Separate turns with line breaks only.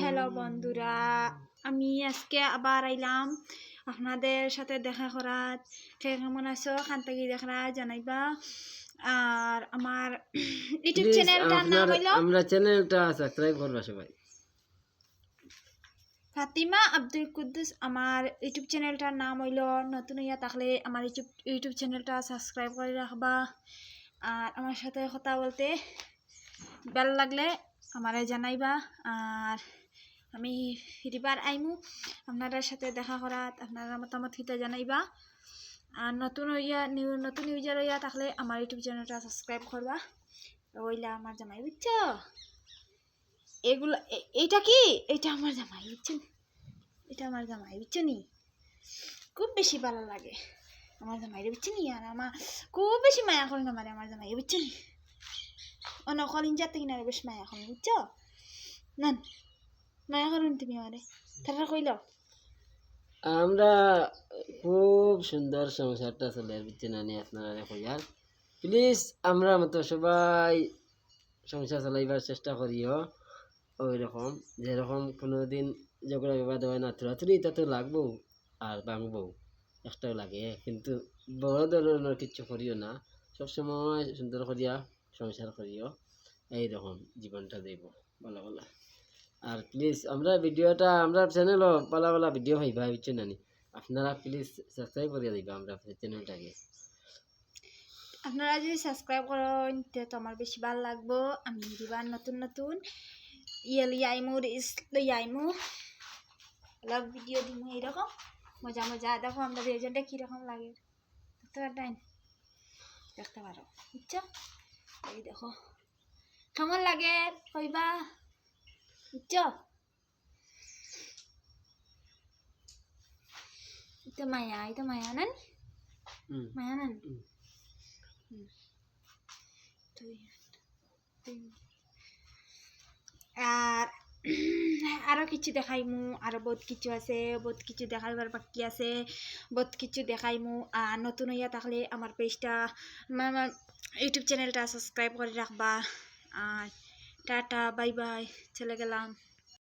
Hello বন্ধুরা, আমি আজকে আবার আইলাম আপনাদের সাথে দেখা করার। কেমন আছো খান্তাগি দেখরা জানাইবা। আর আমার ইউটিউব চ্যানেলটার নাম হইল
আমরা চ্যানেলটা সাবস্ক্রাইব করবা সবাই।
ফাতিমা আব্দুল কুদ্দুস। আমার ইউটিউব চ্যানেলটার নাম হইল, নতুন হইয়া থাকলে আমার ইউটিউব চ্যানেলটা সাবস্ক্রাইব করে রাখবা। আর আমার সাথে কথা বলতে ভালো লাগলে আমারে জানাইবা। আর আমি ফিরিবার আইমু আপনার সাথে দেখা করাত, আপনারা মতামত হিতা জানাইবা। আর নতুন ইউজার হইয়া থাকলে আমার ইউটিউব চ্যানেলটা সাবস্ক্রাইব করবা। ওইলা আমার জামাই, বুঝছো? এগুলো এইটা কি, এটা আমার জামাই, বুঝছেন? এটা আমার জামাই, বুঝছো নি? খুব বেশি ভালো লাগে আমার জামাইরে, বুঝছো নি? আর আমার খুব বেশি মায়া করেন আমার জামাই, বুঝছো নি? অন্য কলিন যাতে কিনা বেশ মায়া করেন, বুঝছো? না মায়া করেন তুমি আমারে, তারা কইল
আমরা খুব সুন্দর সংসারটা চলে বুঝছেন নানি, আপনারা কইয়ার প্লিজ আমরা মতো সবাই সংসার চালাইবার চেষ্টা করিও। ওই রকম যেরকম কোনোদিন ঝগড়া বিবাদ হয় না, থুরাথুরি তা তো লাগবো আর ভাঙবো, একটাও লাগে, কিন্তু বড় ধরনের কিচ্ছু করিও না। সবসময় সুন্দর করিয়া সংসার করিও, এইরকম জীবনটা দেব বলা বলা। আর প্লিজ আমরা ভিডিওটা, আমরা চ্যানেলও পালা পালা ভিডিও হইবা বুঝছেন নানি, আপনারা প্লিজ সাবস্ক্রাইব করিয়া দিবা আমরা চ্যানেলটাকে।
আপনারা যদি সাবস্ক্রাইব করেন তো আমার বেশি ভালো লাগবো। আমি দিবার নতুন নতুন ইয়াইমু ব্লগ ভিডিও দিব এইরকম মজা মজা। দেখো আমরা দুজনটা কীরকম লাগে দেখতে পারবেন, দেখতে পারো, বুঝছো? এই দেখো কেমন লাগে কইবা, বুঝছো? এটা মায়া নেন, মায়া নেন। আর আরো কিছু দেখাইমু, আরো বহুত কিছু আছে, বহুত কিছু দেখাইবার বাকি আছে, বহুত কিছু দেখাইমু। আর নতুন হইয়া থাকলে আমার পেজটা, আমার ইউটিউব চ্যানেলটা সাবস্ক্রাইব করে রাখবা। আর টাটা বাই বাই, চলে গেলাম।